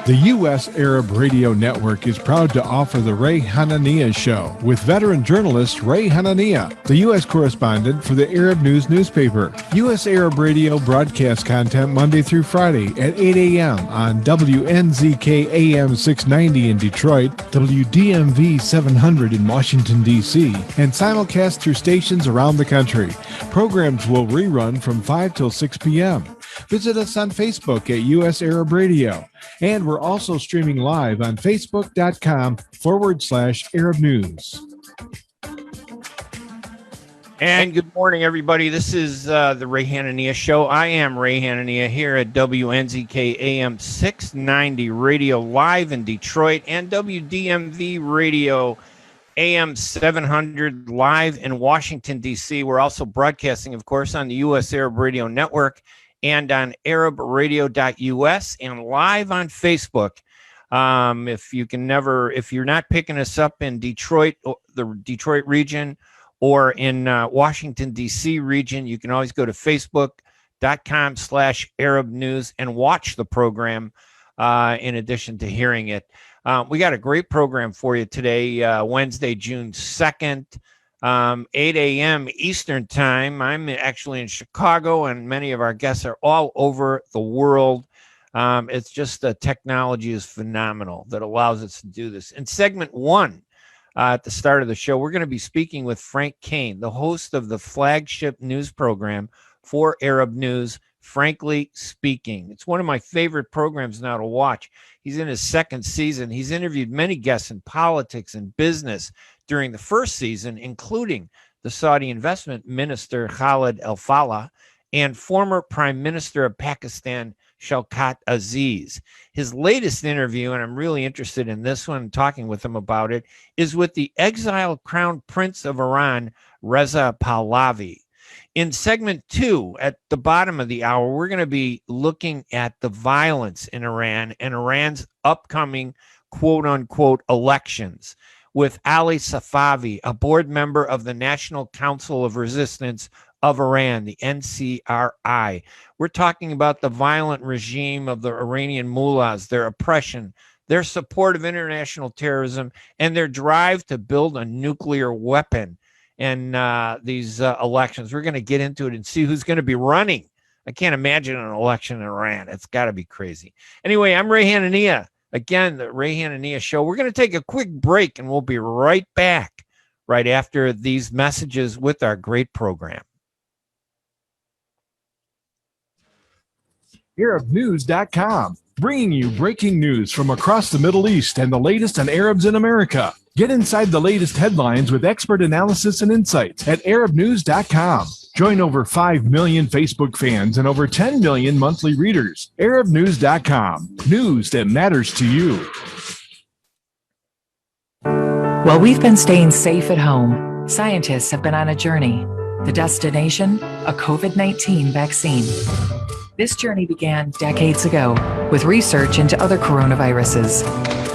The U.S. Arab Radio Network is proud to offer the Ray Hanania Show with veteran journalist Ray Hanania, the U.S. correspondent for the Arab News newspaper. U.S. Arab Radio broadcasts content Monday through Friday at 8 a.m. on WNZK AM 690 in Detroit, WDMV 700 in Washington, D.C., and simulcast through stations around the country. Programs will rerun from 5 till 6 p.m. Visit us on Facebook at U.S. Arab Radio. And we're also streaming live on Facebook.com/Arab News. And good morning, everybody. This is the Ray Hanania Show. I am Ray Hanania here at WNZK AM 690 Radio live in Detroit and WDMV Radio AM 700 live in Washington, D.C. We're also broadcasting, of course, on the U.S. Arab Radio Network and on arabradio.us and live on Facebook. If you're not picking us up in Detroit, the Detroit region, or in Washington, D.C. region, you can always go to facebook.com/Arab News and watch the program in addition to hearing it. We got a great program for you today, Wednesday, June 2nd. 8 a.m. Eastern time. I'm actually in Chicago, and many of our guests are all over the world. It's just the technology is phenomenal that allows us to do this. In segment one, at the start of the show, we're going to be speaking with Frank Kane, the host of the flagship news program for Arab News, Frankly Speaking. It's one of my favorite programs now to watch. He's in his second season. He's interviewed many guests in politics and business during the first season, including the Saudi investment minister Khaled AlFalih and former Prime Minister of Pakistan, Shaukat Aziz. His latest interview, and I'm really interested in this one, talking with him about it, is with the exiled Crown Prince of Iran, Reza Pahlavi. In segment two, at the bottom of the hour, we're going to be looking at the violence in Iran and Iran's upcoming quote-unquote elections, with Ali Safavi, a board member of the National Council of Resistance of Iran, the NCRI. We're talking about the violent regime of the Iranian Mullahs, their oppression, their support of international terrorism, and their drive to build a nuclear weapon in these elections. We're going to get into it and see who's going to be running. I can't imagine an election in Iran. It's got to be crazy. Anyway, I'm Ray Hanania. Again, the Ray Hanania Show. We're going to take a quick break, and we'll be right back right after these messages with our great program. ArabNews.com, bringing you breaking news from across the Middle East and the latest on Arabs in America. Get inside the latest headlines with expert analysis and insights at ArabNews.com. Join over 5 million Facebook fans and over 10 million monthly readers. ArabNews.com. News that matters to you. While we've been staying safe at home, scientists have been on a journey. The destination, a COVID-19 vaccine. This journey began decades ago with research into other coronaviruses.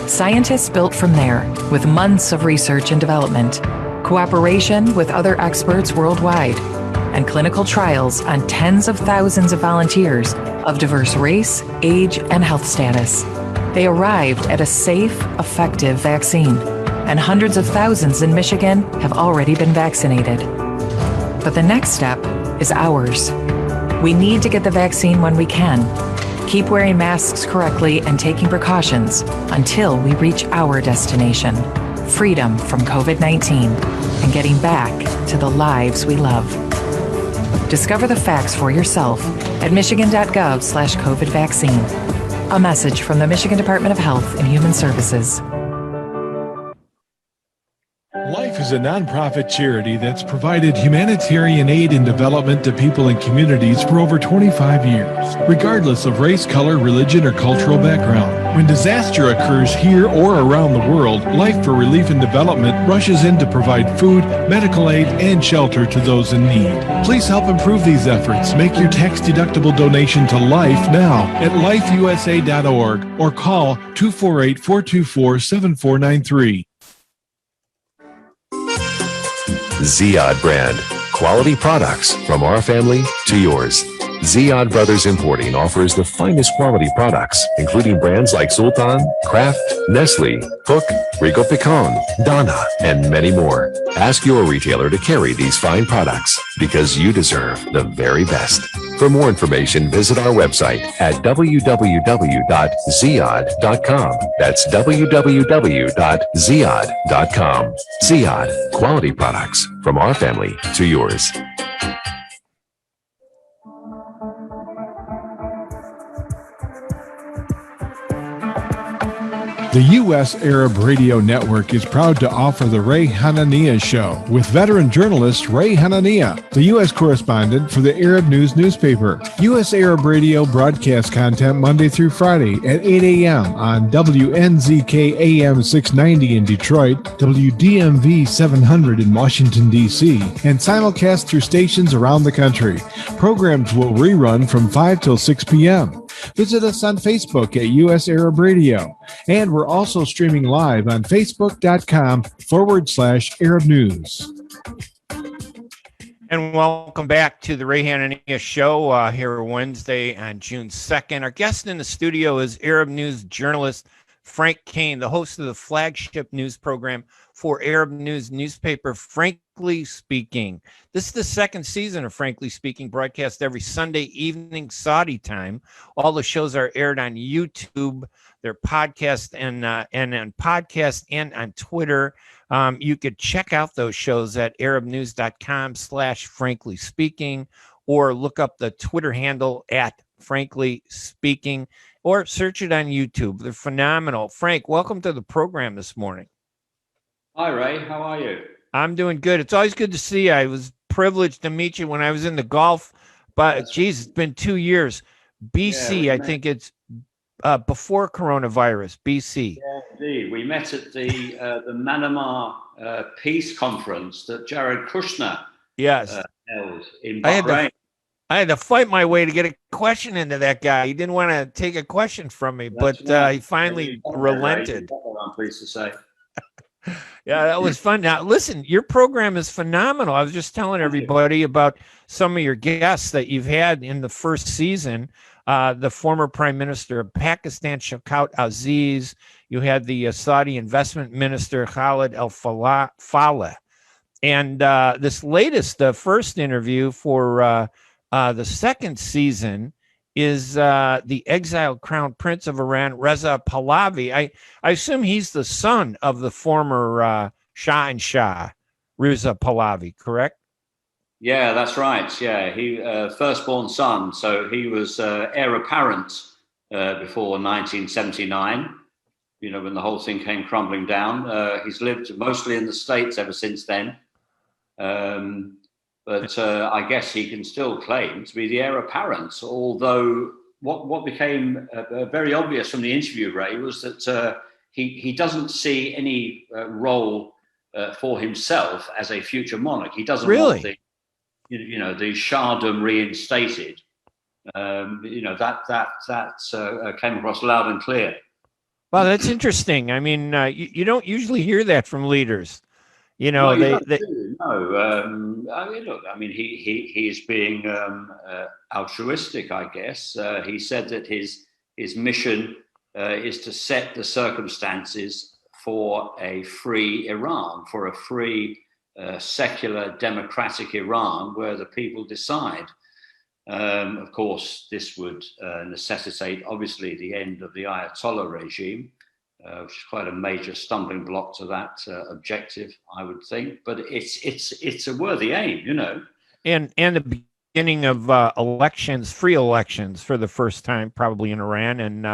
Scientists built from there with months of research and development, cooperation with other experts worldwide, and clinical trials on tens of thousands of volunteers of diverse race, age, and health status. They arrived at a safe, effective vaccine, and hundreds of thousands in Michigan have already been vaccinated. But the next step is ours. We need to get the vaccine when we can. Keep wearing masks correctly and taking precautions until we reach our destination, freedom from COVID-19, and getting back to the lives we love. Discover the facts for yourself at michigan.gov/COVID vaccine. A message from the Michigan Department of Health and Human Services. Life is a nonprofit charity that's provided humanitarian aid and development to people and communities for over 25 years, regardless of race, color, religion, or cultural background. When disaster occurs here or around the world, Life for Relief and Development rushes in to provide food, medical aid, and shelter to those in need. Please help improve these efforts. Make your tax-deductible donation to Life now at lifeusa.org or call 248-424-7493. Ziyad brand. Quality products from our family to yours. Ziad Brothers Importing offers the finest quality products, including brands like Sultan, Kraft, Nestle, Hook, Rico Picon, Donna, and many more. Ask your retailer to carry these fine products because you deserve the very best. For more information, visit our website at www.ziad.com. That's www.ziad.com. Ziad, quality products from our family to yours. The U.S. Arab Radio Network is proud to offer the Ray Hanania Show with veteran journalist Ray Hanania, the U.S. correspondent for the Arab News newspaper. U.S. Arab Radio broadcasts content Monday through Friday at 8 a.m. on WNZK AM 690 in Detroit, WDMV 700 in Washington, D.C., and simulcast through stations around the country. Programs will rerun from 5 till 6 p.m. Visit us on Facebook at U.S. Arab Radio. And we're also streaming live on Facebook.com/Arab News. And welcome back to the Ray Hanania Show here Wednesday on June 2nd. Our guest in the studio is Arab News journalist Frank Kane, the host of the flagship news program for Arab News newspaper, Frankly Speaking. This is the second season of Frankly Speaking, broadcast every Sunday evening Saudi time. All the shows are aired on YouTube. They're podcast and on podcast and on Twitter. You could check out those shows at arabnews.com/frankly speaking, or look up the Twitter handle at Frankly Speaking, or search it on YouTube. They're phenomenal. Frank, welcome to the program this morning. Hi, Ray. How are you? I'm doing good. It's always good to see you. I was privileged to meet you when I was in the Gulf, but geez, it's been 2 years. BC, I think it's before coronavirus, BC. Yeah, indeed. We met at the Manama Peace Conference that Jared Kushner held in Bahrain. I had to fight my way to get a question into that guy. He didn't want to take a question from me, but he finally relented. I'm pleased to say. Yeah, that was fun. Now, listen, your program is phenomenal. I was just telling everybody about some of your guests that you've had in the first season. The former Prime Minister of Pakistan, Shaukat Aziz. You had the Saudi Investment Minister, Khaled AlFalih. And this latest, first interview for the second season is the exiled Crown Prince of Iran, Reza Pahlavi. I assume he's the son of the former Shah, Reza Pahlavi, correct? Yeah, that's right. Yeah, he firstborn son, so he was heir apparent before 1979. You know, when the whole thing came crumbling down. He's lived mostly in the States ever since then. But I guess he can still claim to be the heir apparent, although what became very obvious from the interview, Ray, was that he doesn't see any role for himself as a future monarch. He doesn't want the Shahdom reinstated. That came across loud and clear. Well, that's interesting. I mean, you don't usually hear that from leaders. You know, look, I mean, he is being altruistic, I guess. He said that his mission is to set the circumstances for a free Iran, for a free, secular, democratic Iran where the people decide. Of course, this would necessitate, obviously, the end of the Ayatollah regime. Which is quite a major stumbling block to that objective, I would think. But it's a worthy aim, you know. And the beginning of elections, free elections for the first time, probably in Iran. And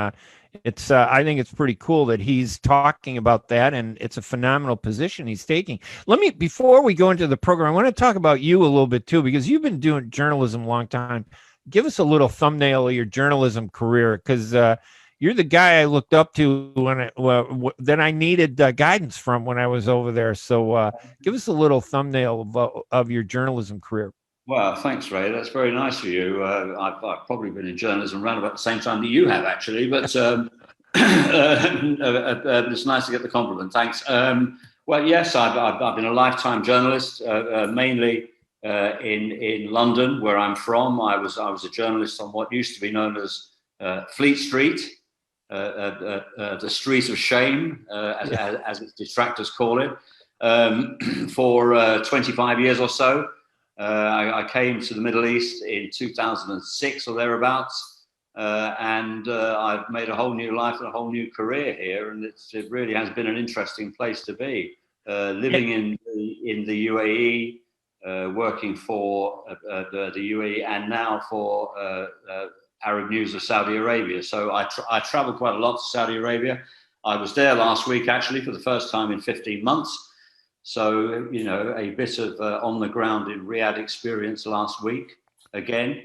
it's I think it's pretty cool that he's talking about that, and it's a phenomenal position he's taking. Before we go into the program, I want to talk about you a little bit too, because you've been doing journalism a long time. Give us a little thumbnail of your journalism career, because you're the guy I looked up to that I needed guidance from when I was over there. So give us a little thumbnail of your journalism career. Well, thanks, Ray. That's very nice of you. I've probably been in journalism around about the same time that you have, actually. But it's nice to get the compliment. Thanks. Well, yes, I've been a lifetime journalist, mainly in London, where I'm from. I was a journalist on what used to be known as Fleet Street, the street of shame, as its detractors call it, for 25 years or so. I came to the Middle East in 2006 or thereabouts, and I've made a whole new life and a whole new career here, and it really has been an interesting place to be. Living in the UAE, working for the UAE, and now for Arab News of Saudi Arabia. So I travel quite a lot to Saudi Arabia. I was there last week, actually, for the first time in 15 months. So, you know, a bit of on the ground in Riyadh experience last week again.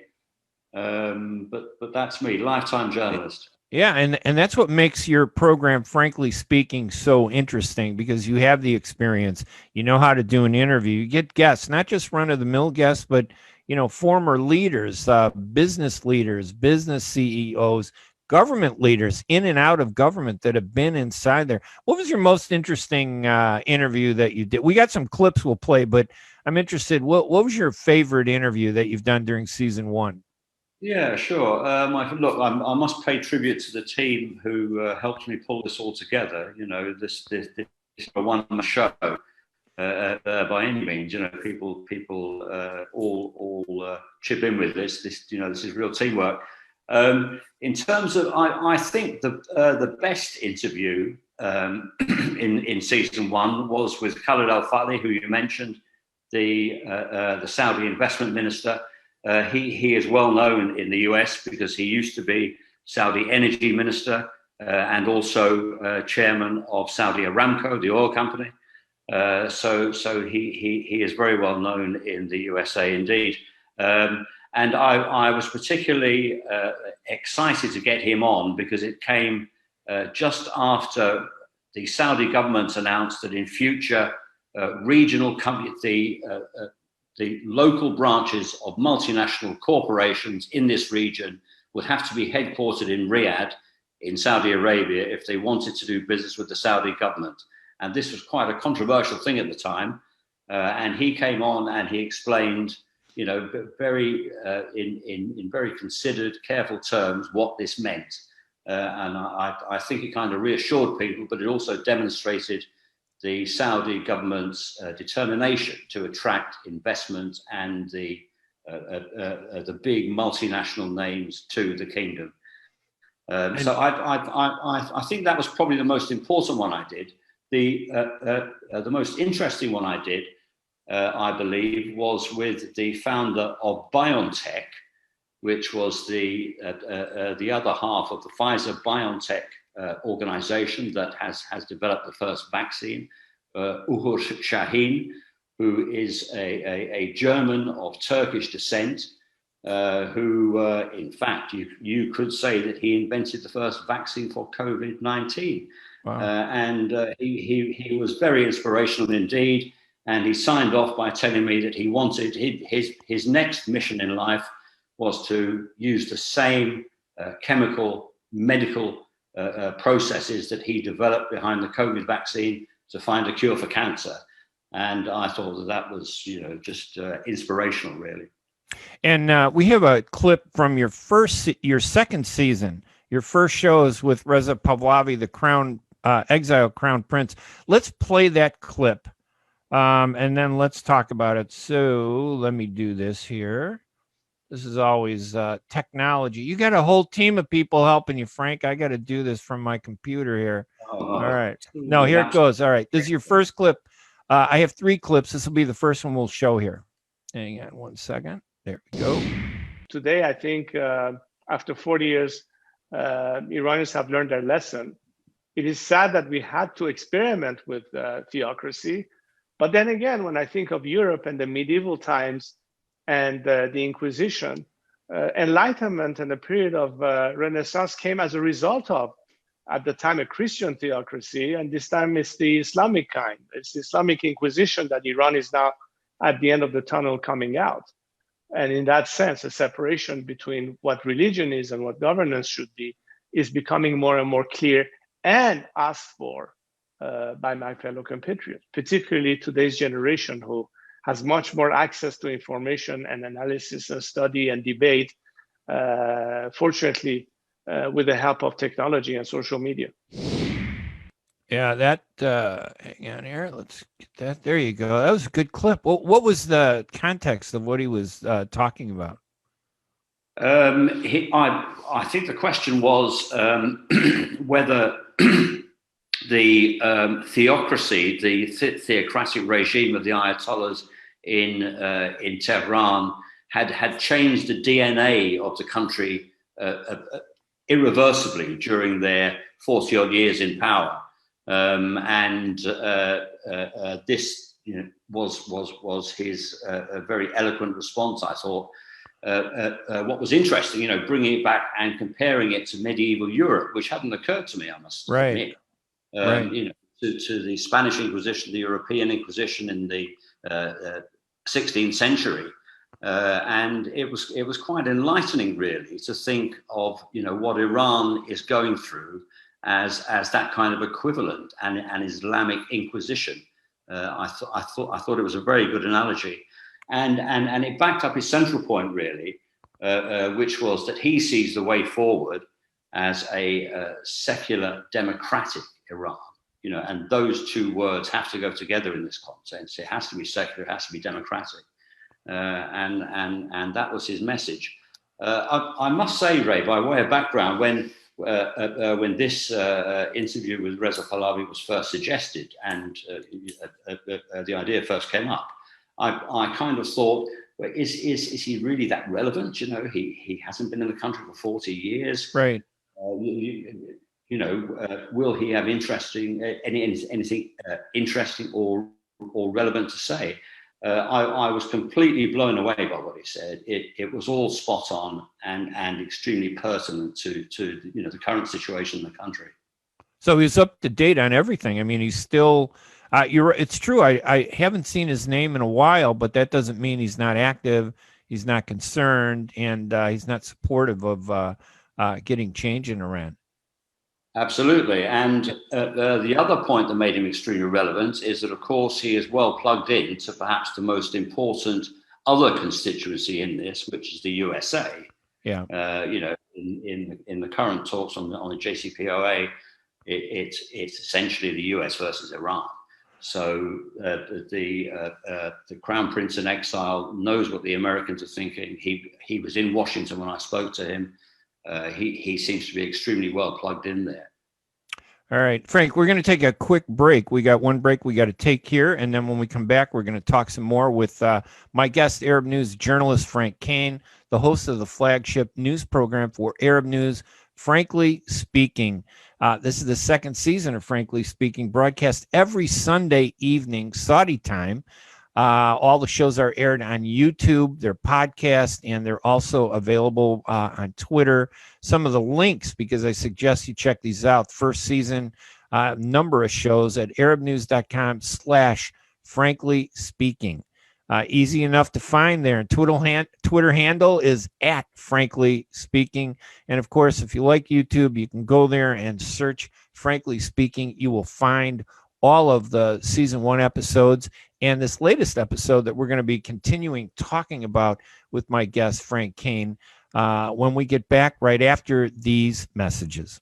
But that's me, lifetime journalist. Yeah, and that's what makes your program, frankly speaking, so interesting, because you have the experience. You know how to do an interview. You get guests, not just run-of-the-mill guests, but, you know, former leaders, business leaders, business CEOs, government leaders in and out of government that have been inside there. What was your most interesting interview that you did? We got some clips we'll play, but I'm interested. What was your favorite interview that you've done during season one? Yeah, sure. Look, I must pay tribute to the team who helped me pull this all together. You know, this one show by any means. You know, people all chip in with this. You know, this is real teamwork. In terms of, I think the best interview in season one was with Khaled AlFalih, who you mentioned, the Saudi investment minister. He is well known in the US because he used to be Saudi energy minister and also chairman of Saudi Aramco, the oil company. So he is very well known in the USA indeed. And I was particularly excited to get him on because it came just after the Saudi government announced that in future regional companies, the local branches of multinational corporations in this region would have to be headquartered in Riyadh in Saudi Arabia if they wanted to do business with the Saudi government. And this was quite a controversial thing at the time. And he came on and he explained, you know, in very considered, careful terms what this meant. And I think it kind of reassured people, but it also demonstrated the Saudi government's determination to attract investment and the big multinational names to the kingdom. So I think that was probably the most important one I did. The most interesting one I did, I believe, was with the founder of BioNTech, which was the other half of the Pfizer-BioNTech organization that has developed the first vaccine, Uhur Şahin, who is a German of Turkish descent, who, in fact, you could say that he invented the first vaccine for COVID-19. Wow. And he was very inspirational indeed. And he signed off by telling me that he wanted his next mission in life was to use the same chemical, medical processes that he developed behind the COVID vaccine to find a cure for cancer. And I thought that was, you know, just inspirational, really. And we have a clip from your second season. Your first show is with Reza Pahlavi, the exiled crown prince. Let's play that clip, and then let's talk about it. So let me do this here. This is always technology. You got a whole team of people helping you, Frank. I got to do this from my computer here. All right. No, here it goes. All right. This is your first clip. I have 3 clips. This will be the first one we'll show here. Hang on one second. There we go. Today, I think after 40 years, Iranians have learned their lesson. It is sad that we had to experiment with theocracy. But then again, when I think of Europe and the medieval times, and the Inquisition, Enlightenment and the period of Renaissance came as a result of, at the time, a Christian theocracy, and this time it's the Islamic kind. It's the Islamic Inquisition that Iran is now at the end of the tunnel coming out. And in that sense, a separation between what religion is and what governance should be is becoming more and more clear and asked for by my fellow compatriots, particularly today's generation who has much more access to information and analysis and study and debate, fortunately, with the help of technology and social media. Yeah, that, hang on here. Let's get that. There you go. That was a good clip. What was the context of what he was talking about? I think the question was whether the theocracy, the theocratic regime of the Ayatollahs in Tehran had changed the DNA of the country irreversibly during their 40-odd years in power. This was his very eloquent response, I thought. What was interesting, bringing it back and comparing it to medieval Europe, which hadn't occurred to me, I must admit. To the Spanish Inquisition, the European Inquisition in the 16th century, and it was quite enlightening, really, to think of what Iran is going through as that kind of equivalent, and an Islamic Inquisition. I thought it was a very good analogy. And it backed up his central point, really, which was that he sees the way forward as a secular, democratic Iran. And those two words have to go together in this context. It has to be secular, it has to be democratic, and that was his message. I must say, Ray, by way of background, when this interview with Reza Pahlavi was first suggested and the idea first came up, I kind of thought, well, is he really that relevant? He hasn't been in the country for 40 years. Right. Will he have anything interesting or relevant to say? I was completely blown away by what he said. It was all spot on and extremely pertinent to the current situation in the country. So he's up to date on everything. I mean, he's still. It's true. I haven't seen his name in a while, but that doesn't mean he's not active. He's not concerned, and he's not supportive of getting change in Iran. Absolutely. And the other point that made him extremely relevant is that, of course, he is well plugged in to perhaps the most important other constituency in this, which is the USA. Yeah. In the current talks on the JCPOA, it's essentially the US versus Iran. So the Crown Prince in exile knows what the Americans are thinking. He was in Washington when I spoke to him. He seems to be extremely well plugged in there. All right, Frank, we're going to take a quick break. We got one break we got to take here. And then when we come back, we're going to talk some more with my guest, Arab News journalist Frank Kane, the host of the flagship news program for Arab News, Frankly Speaking. This is the second season of Frankly Speaking, broadcast every Sunday evening, Saudi time. All the shows are aired on YouTube, they're podcast, and they're also available on Twitter. Some of the links, because I suggest you check these out. First season, number of shows at arabnews.com/frankly speaking. Easy enough to find there. And Twitter handle is @frankly speaking. And of course, if you like YouTube, you can go there and search Frankly Speaking. You will find all of the season 1 episodes and this latest episode that we're going to be continuing talking about with my guest, Frank Kane, when we get back right after these messages.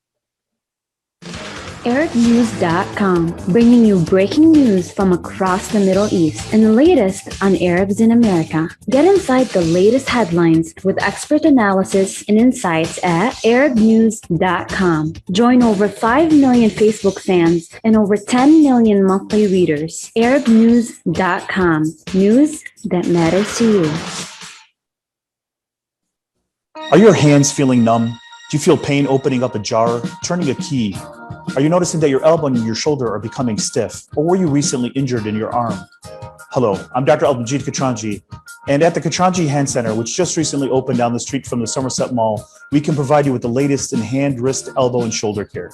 ArabNews.com, bringing you breaking news from across the Middle East and the latest on Arabs in America. Get inside the latest headlines with expert analysis and insights at ArabNews.com. Join over 5 million Facebook fans and over 10 million monthly readers. ArabNews.com, news that matters to you. Are your hands feeling numb? Do you feel pain opening up a jar, turning a key? Are you noticing that your elbow and your shoulder are becoming stiff? Or were you recently injured in your arm? Hello, I'm Dr. Al-Majid Katranji, and at the Katranji Hand Center, which just recently opened down the street from the Somerset Mall, we can provide you with the latest in hand, wrist, elbow, and shoulder care.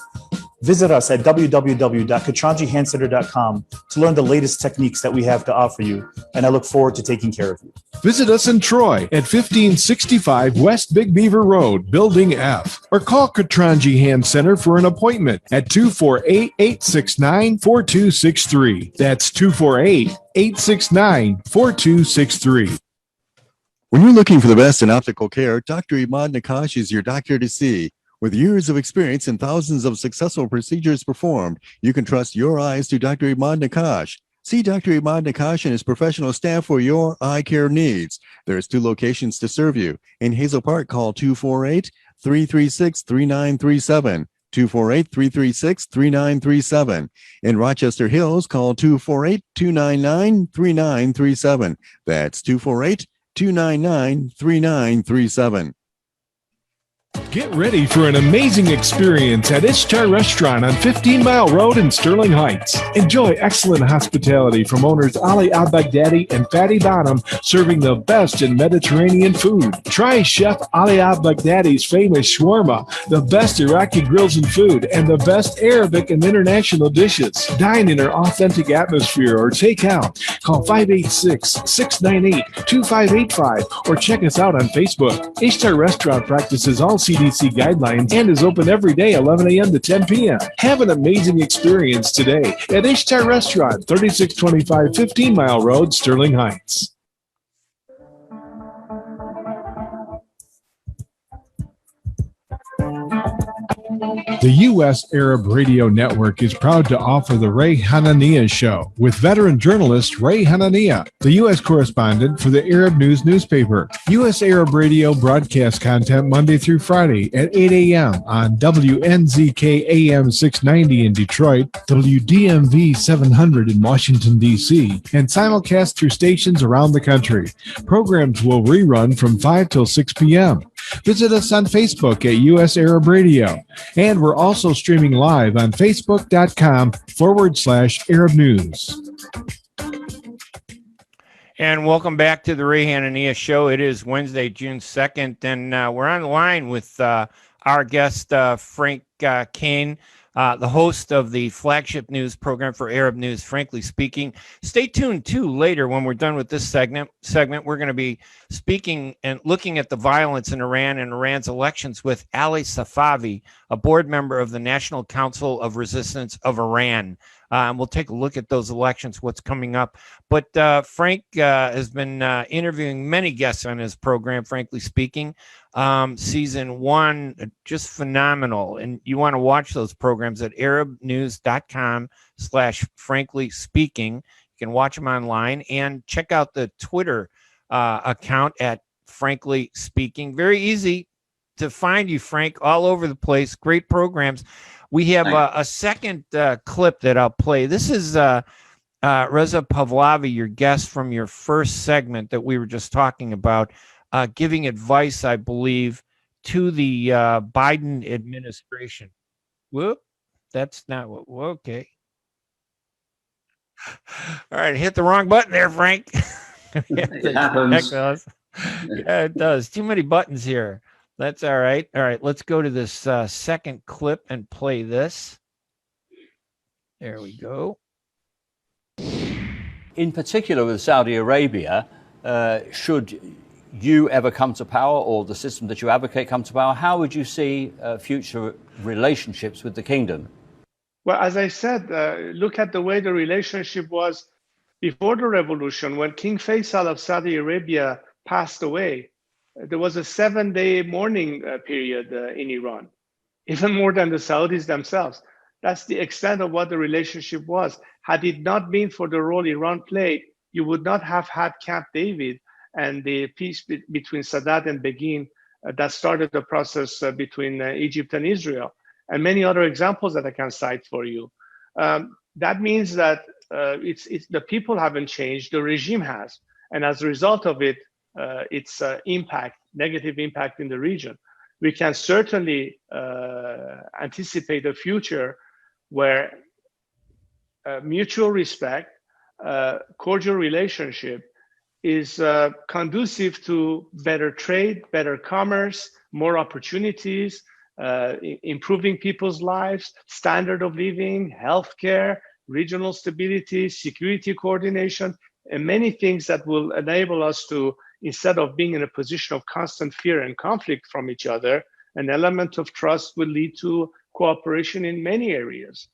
Visit us at www.katranjihandcenter.com to learn the latest techniques that we have to offer you, and I look forward to taking care of you. Visit us in Troy at 1565 West Big Beaver Road, Building F, or call Katranji Hand Center for an appointment at 248-869-4263. That's 248-869-4263. When you're looking for the best in optical care, Dr. Imad Nakash is your doctor to see. With years of experience and thousands of successful procedures performed, you can trust your eyes to Dr. Imad Nakash. See Dr. Imad Nakash and his professional staff for your eye care needs. There's 2 locations to serve you. In Hazel Park, call 248-336-3937. 248-336-3937. In Rochester Hills, call 248-299-3937. That's 248-299-3937. Get ready for an amazing experience at Ishtar Restaurant on 15 Mile Road in Sterling Heights. Enjoy excellent hospitality from owners Ali Al-Baghdadi and Fatty Bonham, serving the best in Mediterranean food. Try Chef Ali Al-Baghdadi's famous shawarma, the best Iraqi grills and food, and the best Arabic and international dishes. Dine in our authentic atmosphere or take out. Call 586-698-2585 or check us out on Facebook. Ishtar Restaurant practices all CDC guidelines and is open every day 11 a.m. to 10 p.m. Have an amazing experience today at Ishtar Restaurant, 3625 15 Mile Road, Sterling Heights. The U.S. Arab Radio Network is proud to offer the Ray Hanania Show with veteran journalist Ray Hanania, the U.S. correspondent for the Arab News newspaper. U.S. Arab Radio broadcasts content Monday through Friday at 8 a.m. on WNZK AM 690 in Detroit, WDMV 700 in Washington, D.C., and simulcast through stations around the country. Programs will rerun from 5 till 6 p.m. Visit us on Facebook at U.S. Arab Radio. And we're also streaming live on Facebook.com/Arab News. And welcome back to the Ray Hanania Show. It is Wednesday, June 2nd, and we're on the line with our guest, Frank Kane, the host of the flagship news program for Arab News, Frankly Speaking. Stay tuned, too, later when we're done with this segment. We're going to be speaking and looking at the violence in Iran and Iran's elections with Ali Safavi, a board member of the National Council of Resistance of Iran. And we'll take a look at those elections, what's coming up. But Frank has been interviewing many guests on his program, Frankly Speaking. Season 1, just phenomenal. And you want to watch those programs at arabnews.com/frankly speaking. You can watch them online and check out the Twitter account at Frankly Speaking. Very easy to find you, Frank, all over the place. Great programs. We have a second clip that I'll play. This is Reza Pahlavi, your guest from your first segment that we were just talking about, giving advice, I believe, to the Biden administration. Whoop, that's not what, okay. All right, hit the wrong button there, Frank. It happens. Yeah, it does. Too many buttons here. That's all right. All right, let's go to this second clip and play this. There we go. In particular with Saudi Arabia, should you ever come to power or the system that you advocate come to power, how would you see future relationships with the kingdom? Well, as I said, look at the way the relationship was before the revolution. When King Faisal of Saudi Arabia passed away, there was a 7-day mourning period in Iran, even more than the Saudis themselves. That's the extent of what the relationship was. Had it not been for the role Iran played, you would not have had Camp David and the peace between Sadat and Begin that started the process between Egypt and Israel, and many other examples that I can cite for you. That means that it's the people haven't changed, the regime has. And as a result of it, its negative impact in the region. We can certainly anticipate a future where mutual respect, cordial relationship is conducive to better trade, better commerce, more opportunities, improving people's lives, standard of living, healthcare, regional stability, security coordination, and many things that will enable us to, instead of being in a position of constant fear and conflict from each other, an element of trust will lead to cooperation in many areas.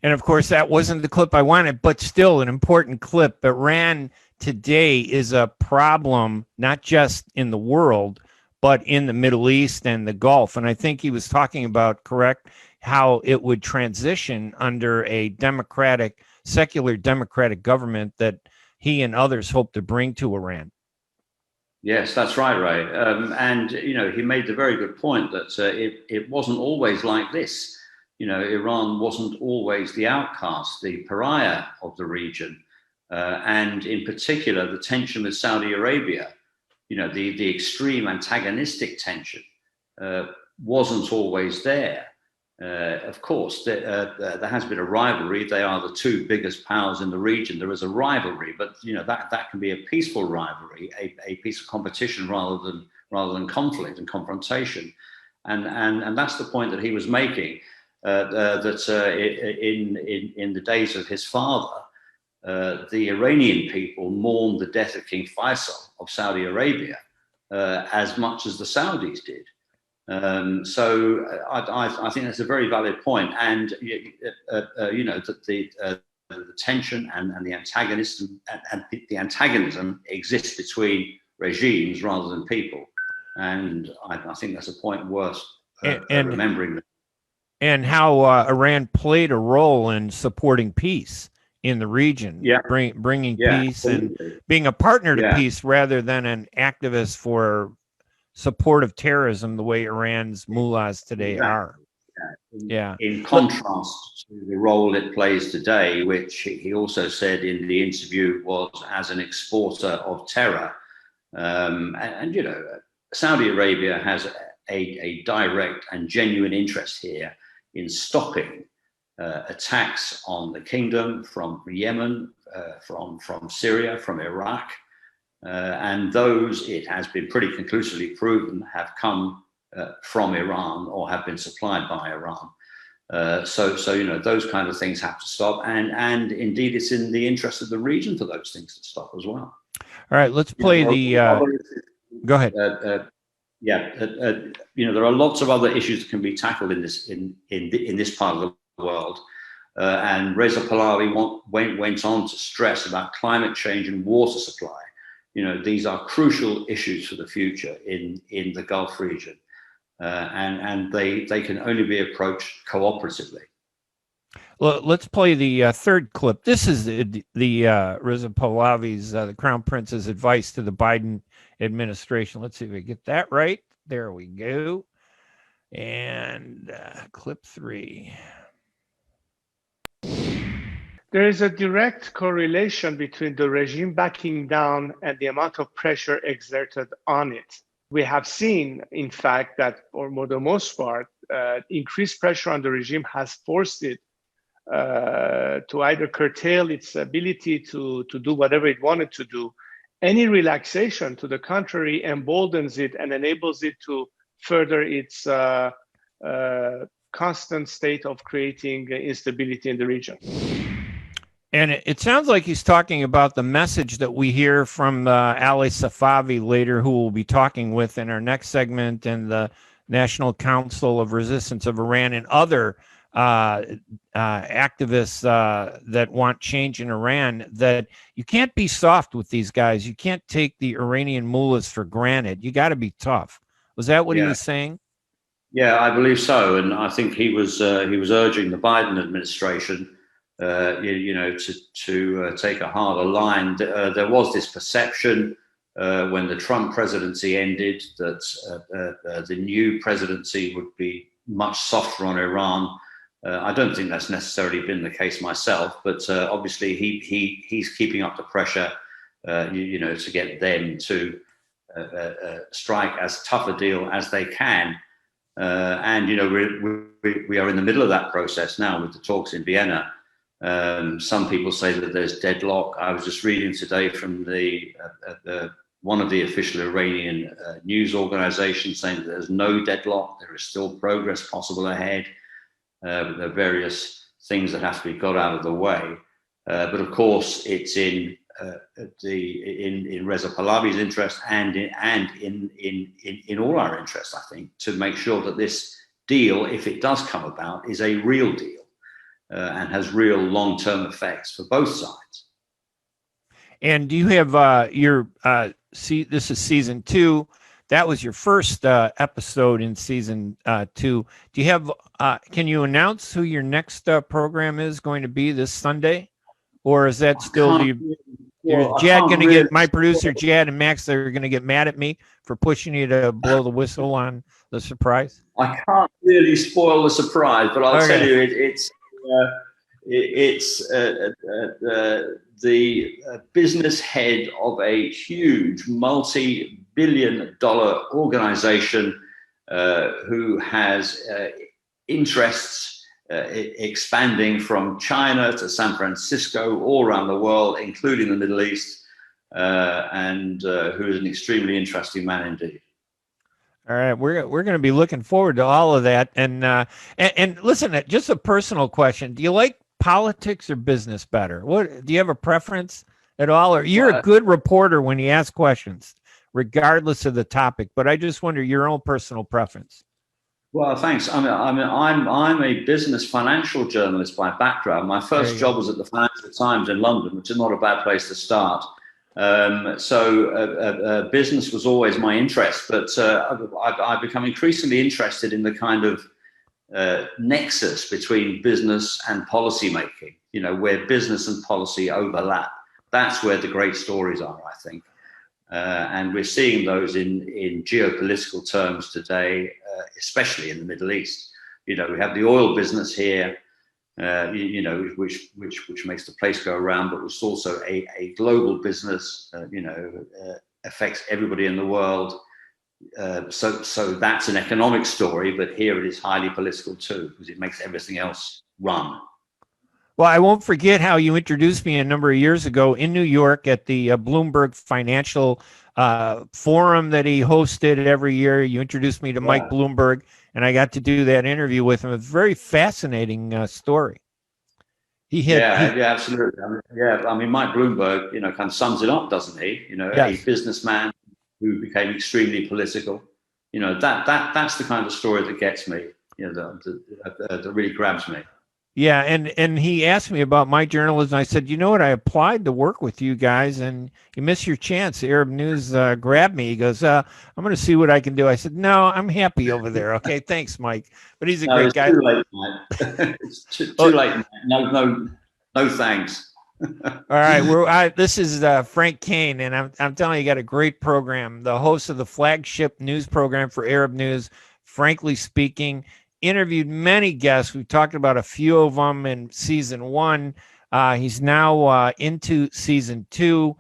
And of course, that wasn't the clip I wanted, but still an important clip. Iran today is a problem, not just in the world, but in the Middle East and the Gulf. And I think he was talking about, correct, how it would transition under a democratic, secular democratic government that he and others hope to bring to Iran. Yes, that's right, Ray. And, you know, he made the very good point that it wasn't always like this. You know, Iran wasn't always the outcast, the pariah of the region. And in particular, the tension with Saudi Arabia, you know, the extreme antagonistic tension wasn't always there. Of course, there has been a rivalry. They are the two biggest powers in the region. There is a rivalry, but you know that can be a peaceful rivalry, a peaceful competition rather than conflict and confrontation. And that's the point that he was making. That in the days of his father, the Iranian people mourned the death of King Faisal of Saudi Arabia as much as the Saudis did. So I think that's a very valid point. And you know that the tension and the antagonism and the antagonism exists between regimes rather than people. And I think that's a point worth remembering. And how Iran played a role in supporting peace in the region, bringing peace absolutely. And being a partner to peace rather than an activist for support of terrorism the way Iran's mullahs today are. In contrast to the role it plays today, which he also said in the interview was as an exporter of terror. And you know, Saudi Arabia has a direct and genuine interest here in stopping attacks on the kingdom from Yemen, from Syria, from Iraq. And those, it has been pretty conclusively proven, have come from Iran or have been supplied by Iran. So you know, those kind of things have to stop. And indeed, it's in the interest of the region for those things to stop as well. All right, let's play go ahead. You know, there are lots of other issues that can be tackled in this part of the world. And Reza Pahlavi went on to stress about climate change and water supply. You know, these are crucial issues for the future in the Gulf region, and they can only be approached cooperatively. Well, let's play the third clip. This is the Reza Pahlavi's, the Crown Prince's advice to the Biden administration. Let's see if we get that right. There we go. And clip 3. There is a direct correlation between the regime backing down and the amount of pressure exerted on it. We have seen, in fact, that for the most part, increased pressure on the regime has forced it to either curtail its ability to do whatever it wanted to do. Any relaxation, to the contrary, emboldens it and enables it to further its constant state of creating instability in the region. And it sounds like he's talking about the message that we hear from Ali Safavi later, who we'll be talking with in our next segment, and the National Council of Resistance of Iran and other activists that want change in Iran, that you can't be soft with these guys. You can't take the Iranian mullahs for granted. You got to be tough. Was that what he was saying? Yeah, I believe so. And I think he was urging the Biden administration you know, to take a harder line. There was this perception when the Trump presidency ended that the new presidency would be much softer on Iran. I don't think that's necessarily been the case myself, but obviously he's keeping up the pressure, you know, to get them to strike as tough a deal as they can. And you know, we are in the middle of that process now with the talks in Vienna. Some people say that there's deadlock. I was just reading today from the one of the official Iranian news organizations, saying that there's no deadlock, there is still progress possible ahead. There are various things that have to be got out of the way. But of course, it's in Reza Pahlavi's interest and in all our interest, I think, to make sure that this deal, if it does come about, is a real deal and has real long-term effects for both sides. And do you have this is season 2. That was your first episode in season 2. Do you have? Can you announce who your next program is going to be this Sunday, or is that still Jad going to get my producer Jad and Max? They're going to get mad at me for pushing you to blow the whistle on the surprise. I can't really spoil the surprise, but I'll tell you, it's the business head of a huge multi-billion-dollar organization who has interests expanding from China to San Francisco, all around the world, including the Middle East, and who is an extremely interesting man indeed. All right, we're going to be looking forward to all of that. And listen, just a personal question: do you like politics or business better? What do you have a preference at all? Or you're a good reporter when you ask questions, regardless of the topic. But I just wonder your own personal preference. Well, thanks. I'm a business financial journalist by background. My first job was at the Financial Times in London, which is not a bad place to start. So business was always my interest, but I've become increasingly interested in the kind of nexus between business and policy making, where business and policy overlap. That's where the great stories are, I think. And we're seeing those in geopolitical terms today, especially in the Middle East. We have the oil business here, which makes the place go around, but it's also a global business, affects everybody in the world. So that's an economic story, but here it is highly political too, because it makes everything else run. Well, I won't forget how you introduced me a number of years ago in New York at the Bloomberg Financial Forum that he hosted every year. You introduced me to Mike Bloomberg, and I got to do that interview with him. It's a very fascinating story. Absolutely. I mean, Mike Bloomberg, kind of sums it up, doesn't he? A businessman who became extremely political. That's the kind of story that gets me. That really grabs me. Yeah, and he asked me about my journalism. I said, you know what? I applied to work with you guys, and you missed your chance. Arab News grabbed me. He goes, I'm going to see what I can do. I said, no, I'm happy over there. Okay, thanks, Mike. But he's a great guy. Too late, Mike. It's too late. No, thanks. All right, this is Frank Kane, and I'm telling you, got a great program. The host of the flagship news program for Arab News, Frankly Speaking. Interviewed many guests. We've talked about a few of them in season 1. He's now into season 2.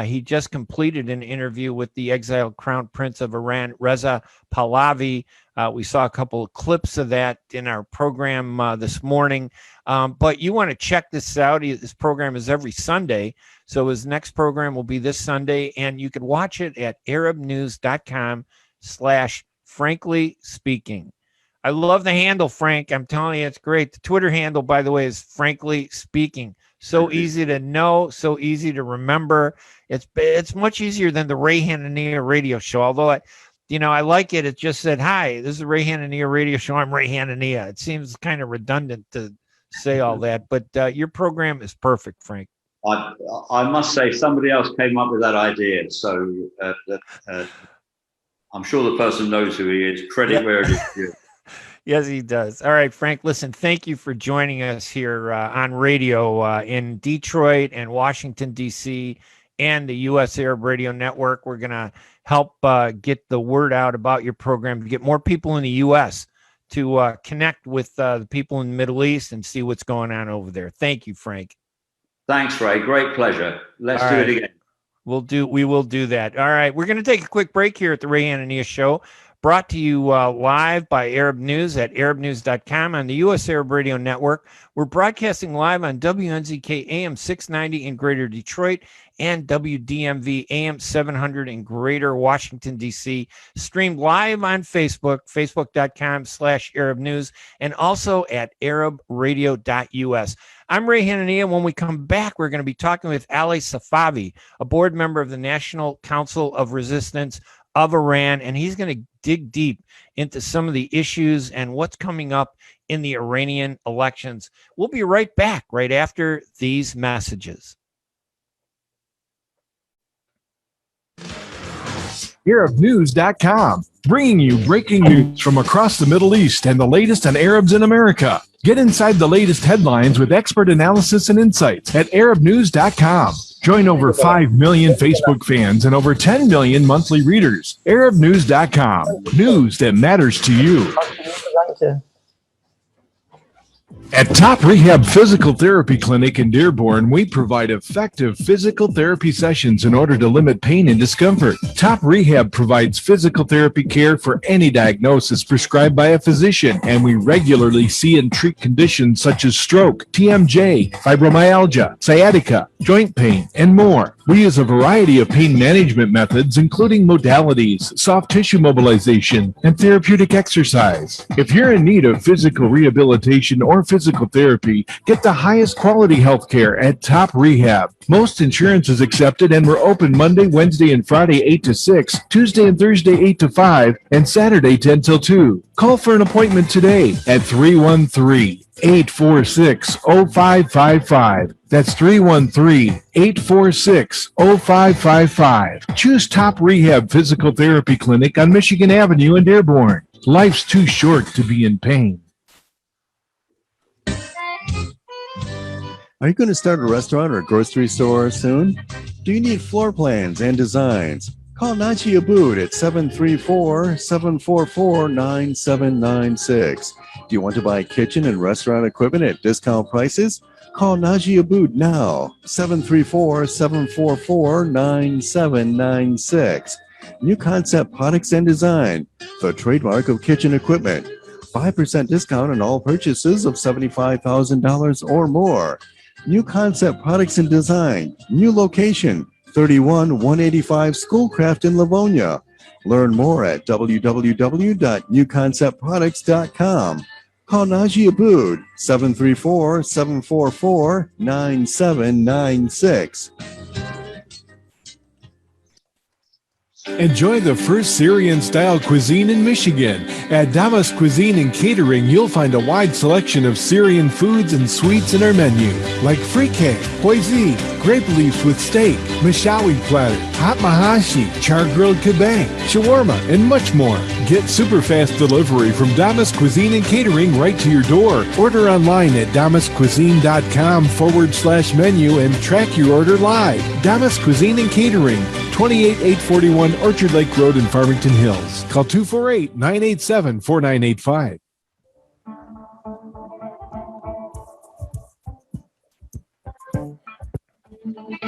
He just completed an interview with the exiled Crown Prince of Iran, Reza Pahlavi. We saw a couple of clips of that in our program this morning. But you want to check this out. This program is every Sunday. So his next program will be this Sunday, and you can watch it at arabnews.com/frankly speaking. I love the handle, Frank. I'm telling you, it's great. The Twitter handle, by the way, is Frankly Speaking. So easy to know, so easy to remember. It's much easier than the Ray Hanania radio show. Although I like it. It just said, "Hi, this is the Ray Hanania radio show. I'm Ray Hanania." It seems kind of redundant to say all that, but your program is perfect, Frank. I must say, somebody else came up with that idea. So I'm sure the person knows who he is. Credit where it is due. Yes, he does. All right, Frank, listen, thank you for joining us here on radio in Detroit and Washington, D.C., and the U.S. Arab Radio Network. We're going to help get the word out about your program to get more people in the U.S. to connect with the people in the Middle East and see what's going on over there. Thank you, Frank. Thanks, Ray. Great pleasure. Let's do it again. We will do that. All right, we're going to take a quick break here at the Ray Hanania Show. Brought to you live by Arab News at arabnews.com on the U.S. Arab Radio Network. We're broadcasting live on WNZK AM 690 in Greater Detroit and WDMV AM 700 in Greater Washington, D.C. Streamed live on Facebook, facebook.com/Arab News, and also at arabradio.us. I'm Ray Hanania. When we come back, we're going to be talking with Ali Safavi, a board member of the National Council of Resistance of Iran, and he's going to dig deep into some of the issues and what's coming up in the Iranian elections. We'll be right back right after these messages. ArabNews.com, bringing you breaking news from across the Middle East and the latest on Arabs in America. Get inside the latest headlines with expert analysis and insights at ArabNews.com. Join over 5 million Facebook fans and over 10 million monthly readers. ArabNews.com, news that matters to you. At Top Rehab Physical Therapy Clinic in Dearborn, we provide effective physical therapy sessions in order to limit pain and discomfort. Top Rehab provides physical therapy care for any diagnosis prescribed by a physician, and we regularly see and treat conditions such as stroke, TMJ, fibromyalgia, sciatica, joint pain, and more. We use a variety of pain management methods, including modalities, soft tissue mobilization, and therapeutic exercise. If you're in need of physical rehabilitation or physical therapy, get the highest quality health care at Top Rehab. Most insurance is accepted, and we're open Monday, Wednesday, and Friday 8 to 6, Tuesday and Thursday 8 to 5, and Saturday 10 till 2. Call for an appointment today at 313-846-0555. That's 313-846-0555. Choose Top Rehab Physical Therapy Clinic on Michigan Avenue in Dearborn. Life's too short to be in pain. Are you going to start a restaurant or grocery store soon? Do you need floor plans and designs? Call Naji Abood at 734-744-9796. Do you want to buy kitchen and restaurant equipment at discount prices? Call Naji Abood now, 734-744-9796. New Concept Products and Design, the trademark of kitchen equipment. 5% discount on all purchases of $75,000 or more. New Concept Products and Design, new location, 31185 Schoolcraft in Livonia. Learn more at www.newconceptproducts.com. Call Naji Abood, 734-744-9796. Enjoy the first Syrian-style cuisine in Michigan. At Damas Cuisine and Catering, you'll find a wide selection of Syrian foods and sweets in our menu, like frikeh, hoisin, grape leaves with steak, mashawi platter, hot mahashi, char-grilled kebab, shawarma, and much more. Get super fast delivery from Damas Cuisine and Catering right to your door. Order online at damascuisine.com/menu and track your order live. Damas Cuisine and Catering, 28841 Orchard Lake Road in Farmington Hills. Call 248-987-4985.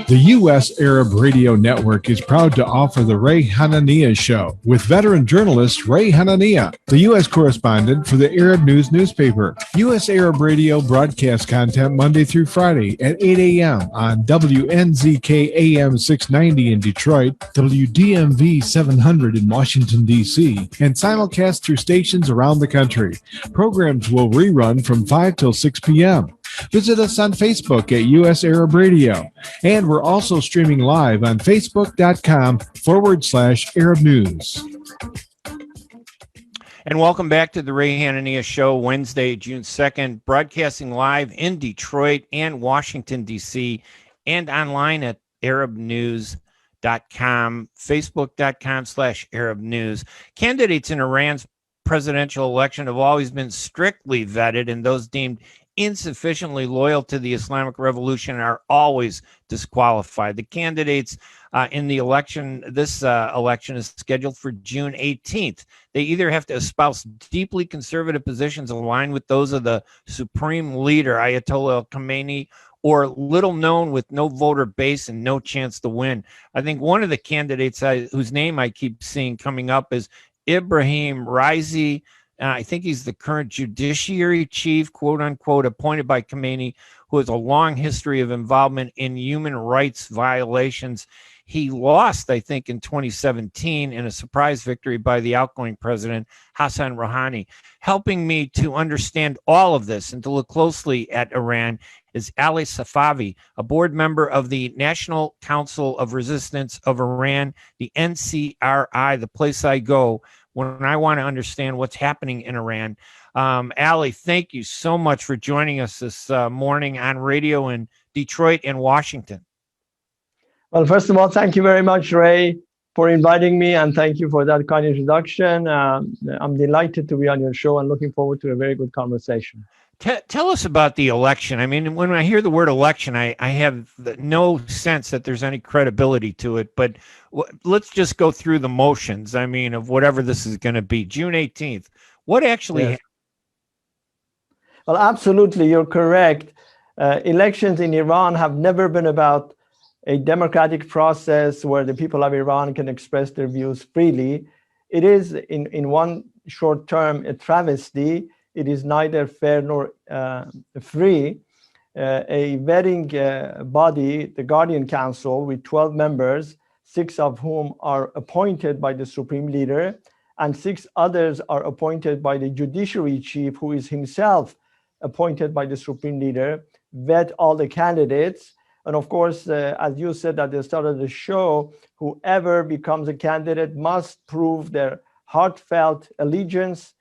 The U.S. Arab Radio Network is proud to offer the Ray Hanania Show with veteran journalist Ray Hanania, the U.S. correspondent for the Arab News newspaper. U.S. Arab Radio broadcasts content Monday through Friday at 8 a.m. on WNZK AM 690 in Detroit, WDMV 700 in Washington, D.C., and simulcast through stations around the country. Programs will rerun from 5 till 6 p.m. Visit us on Facebook at U.S. Arab Radio. And we're also streaming live on Facebook.com/Arab News. And welcome back to the Ray Hanania Show, Wednesday, June 2nd, broadcasting live in Detroit and Washington, D.C., and online at ArabNews.com, Facebook.com/Arab News. Candidates in Iran's presidential election have always been strictly vetted, and those deemed insufficiently loyal to the Islamic Revolution are always disqualified. The candidates in the election, this election is scheduled for June 18th. They either have to espouse deeply conservative positions aligned with those of the supreme leader, Ayatollah Khamenei, or little known with no voter base and no chance to win. I think one of the candidates whose name I keep seeing coming up is Ibrahim Raisi. I think he's the current judiciary chief, quote unquote, appointed by Khamenei, who has a long history of involvement in human rights violations. He lost, I think, in 2017 in a surprise victory by the outgoing president, Hassan Rouhani. Helping me to understand all of this and to look closely at Iran is Ali Safavi, a board member of the National Council of Resistance of Iran, the NCRI, the place I go when I want to understand what's happening in Iran. Ali, thank you so much for joining us this morning on radio in Detroit and Washington. Well, first of all, thank you very much, Ray, for inviting me, and thank you for that kind introduction. I'm delighted to be on your show and looking forward to a very good conversation. Tell us about the election. I mean, when I hear the word election, I have no sense that there's any credibility to it, but let's just go through the motions, I mean, of whatever this is going to be. June 18th, what actually happened? Well, absolutely, you're correct. Elections in Iran have never been about a democratic process where the people of Iran can express their views freely. It is, in one short term, a travesty. It is neither fair nor free. A vetting body, the Guardian Council, with 12 members, 6 of whom are appointed by the Supreme Leader, and 6 others are appointed by the Judiciary Chief, who is himself appointed by the Supreme Leader, vet all the candidates. And of course, as you said at the start of the show, whoever becomes a candidate must prove their heartfelt allegiance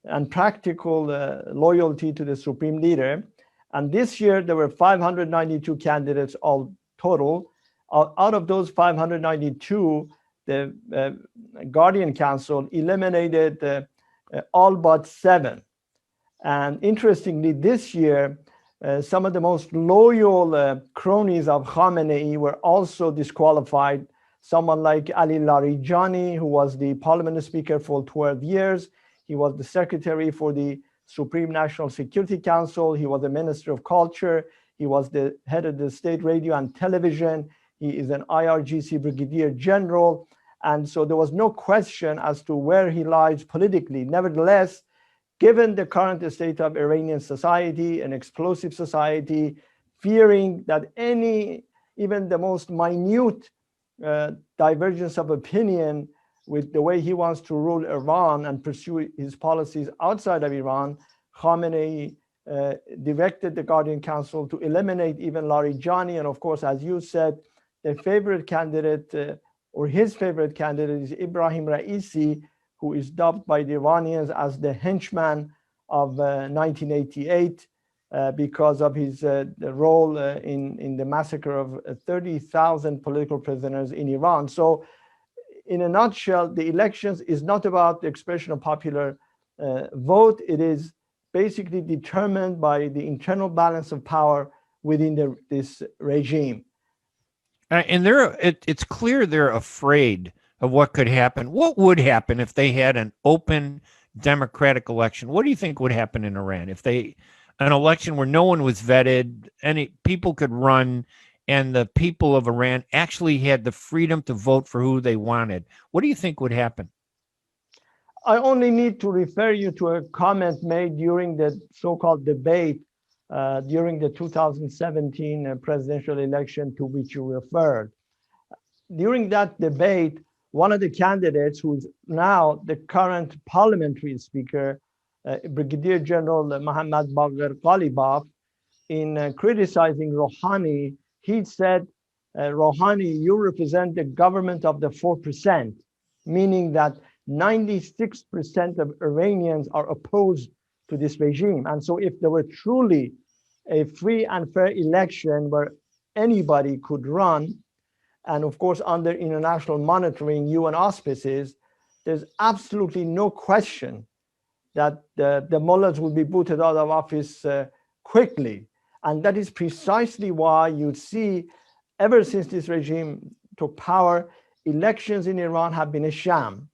and practical loyalty to the Supreme Leader. And this year, there were 592 candidates all total. Out of those 592, the Guardian Council eliminated all but 7. And interestingly, this year, some of the most loyal cronies of Khamenei were also disqualified. Someone like Ali Larijani, who was the parliament speaker for 12 years. He was the secretary for the Supreme National Security Council. He was the Minister of Culture. He was the head of the State Radio and Television. He is an IRGC Brigadier General. And so there was no question as to where he lies politically. Nevertheless, given the current state of Iranian society, an explosive society, fearing that even the most minute divergence of opinion with the way he wants to rule Iran and pursue his policies outside of Iran, Khamenei directed the Guardian Council to eliminate even Larijani. And of course, as you said, the favorite candidate or his favorite candidate is Ibrahim Raisi, who is dubbed by the Iranians as the henchman of 1988 because of his role in the massacre of 30,000 political prisoners in Iran. So in a nutshell, the elections is not about the expression of popular vote. It is basically determined by the internal balance of power within this regime. And it's clear they're afraid of what could happen. What would happen if they had an open democratic election? What do you think would happen in Iran if an election where no one was vetted, any people could run, and the people of Iran actually had the freedom to vote for who they wanted? What do you think would happen? I only need to refer you to a comment made during the so-called debate during the 2017 presidential election to which you referred. During that debate, one of the candidates, who is now the current parliamentary speaker, Brigadier General Mohammad Bagher Ghalibaf, in criticizing Rouhani, he said, Rouhani, you represent the government of the 4%, meaning that 96% of Iranians are opposed to this regime. And so if there were truly a free and fair election where anybody could run, and of course, under international monitoring, UN auspices, there's absolutely no question that the mullahs will be booted out of office quickly. And that is precisely why you see, ever since this regime took power, elections in Iran have been a sham.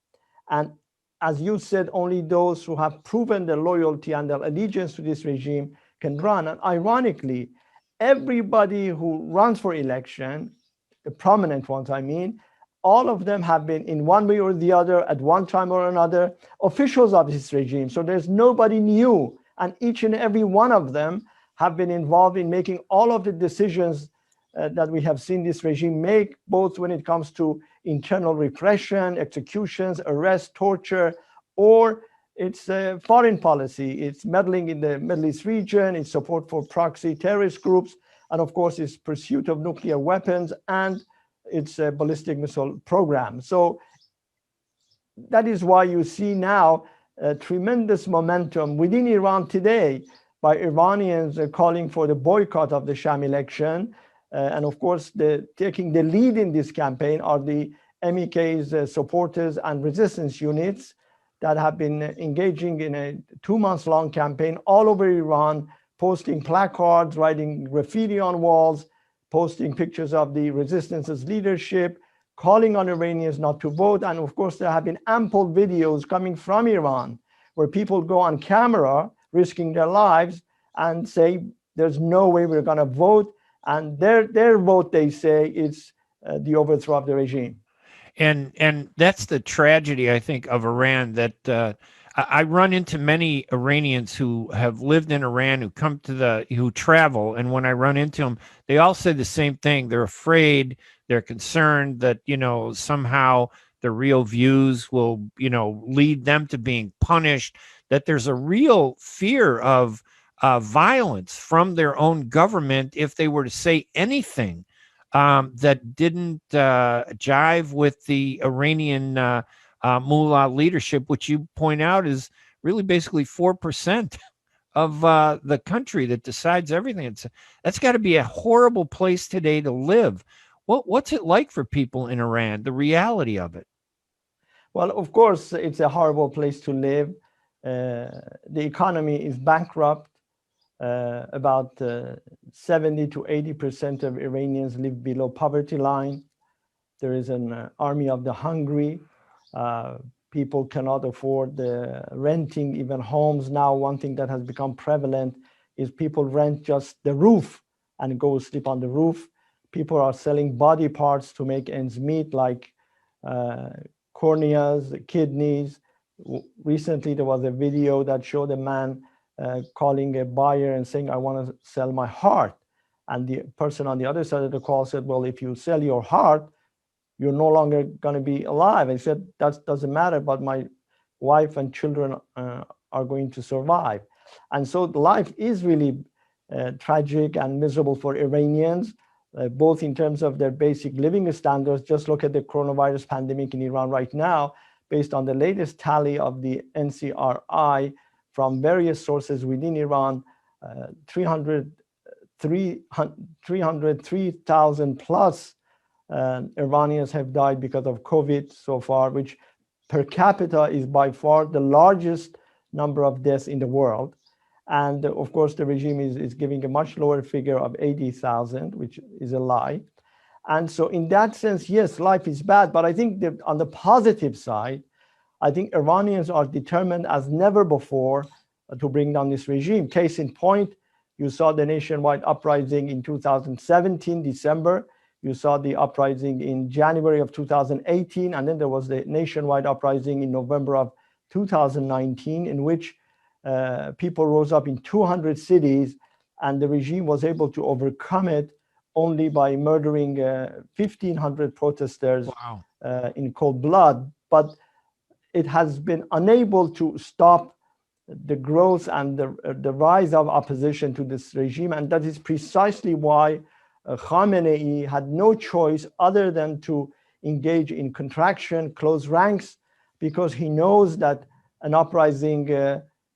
And as you said, only those who have proven their loyalty and their allegiance to this regime can run. And ironically, everybody who runs for election, the prominent ones, I mean, all of them have been in one way or the other at one time or another officials of this regime. So there's nobody new, and each and every one of them have been involved in making all of the decisions that we have seen this regime make, both when it comes to internal repression, executions, arrest, torture, or its foreign policy, its meddling in the Middle East region, its support for proxy terrorist groups, and of course, its pursuit of nuclear weapons and its ballistic missile program. So that is why you see now tremendous momentum within Iran today by Iranians calling for the boycott of the sham election. And of course, taking the lead in this campaign are the MEK's supporters and resistance units that have been engaging in a 2-month-long campaign all over Iran, posting placards, writing graffiti on walls, posting pictures of the resistance's leadership, calling on Iranians not to vote. And of course, there have been ample videos coming from Iran where people go on camera, risking their lives, and say, there's no way we're going to vote. And their vote, they say, is the overthrow of the regime. And that's the tragedy, I think, of Iran, that I run into many Iranians who have lived in Iran, who travel. And when I run into them, they all say the same thing. They're afraid, they're concerned that, somehow the real views will, lead them to being punished, that there's a real fear of violence from their own government if they were to say anything that didn't jive with the Iranian Mullah leadership, which you point out is really basically 4% of the country that decides everything. That's got to be a horrible place today to live. What's it like for people in Iran, the reality of it? Well, of course, it's a horrible place to live. The economy is bankrupt. About 70 to 80% of Iranians live below poverty line. There is an army of the hungry. People cannot afford renting even homes now. One thing that has become prevalent is people rent just the roof and go sleep on the roof. People are selling body parts to make ends meet, like corneas, kidneys. Recently, there was a video that showed a man calling a buyer and saying, I want to sell my heart. And the person on the other side of the call said, well, if you sell your heart, you're no longer going to be alive. And he said, that doesn't matter, but my wife and children are going to survive. And so life is really tragic and miserable for Iranians, both in terms of their basic living standards. Just look at the coronavirus pandemic in Iran right now, based on the latest tally of the NCRI, from various sources within Iran, 303,000 plus Iranians have died because of COVID so far, which per capita is by far the largest number of deaths in the world. And of course, the regime is giving a much lower figure of 80,000, which is a lie. And so in that sense, yes, life is bad. But I think that on the positive side, I think Iranians are determined as never before to bring down this regime. Case in point, you saw the nationwide uprising in 2017, December. You saw the uprising in January of 2018, and then there was the nationwide uprising in November of 2019, in which people rose up in 200 cities, and the regime was able to overcome it only by murdering 1,500 protesters. Wow. In cold blood. But it has been unable to stop the growth and the rise of opposition to this regime. And that is precisely why Khamenei had no choice other than to engage in contraction, close ranks, because he knows that an uprising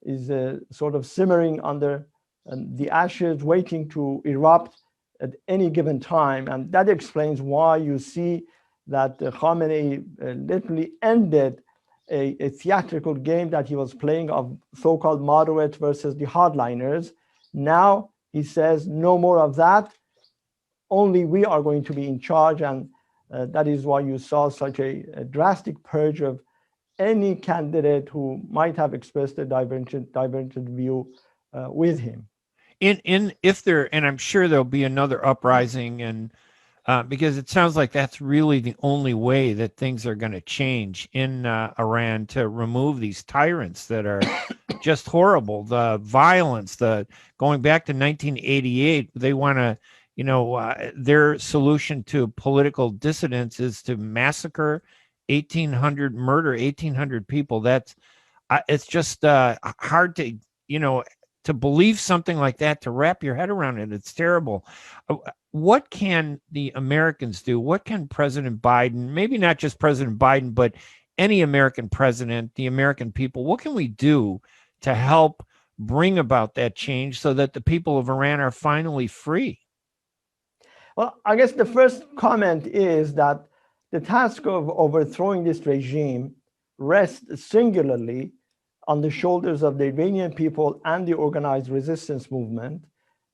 is sort of simmering under the ashes, waiting to erupt at any given time. And that explains why you see that Khamenei literally ended a theatrical game that he was playing of so-called moderate versus the hardliners. Now he says, no more of that. Only we are going to be in charge. And that is why you saw such a drastic purge of any candidate who might have expressed a divergent view with him. And I'm sure there'll be another uprising, and because it sounds like that's really the only way that things are going to change in Iran, to remove these tyrants that are just horrible. The violence, the going back to 1988, they want to, their solution to political dissidents is to massacre 1,800 people. That's it's just hard to, to believe something like that, to wrap your head around it. It's terrible. What can the Americans do? What can President Biden, maybe not just President Biden, but any American president, the American people, what can we do to help bring about that change so that the people of Iran are finally free? Well, I guess the first comment is that the task of overthrowing this regime rests singularly on the shoulders of the Iranian people and the organized resistance movement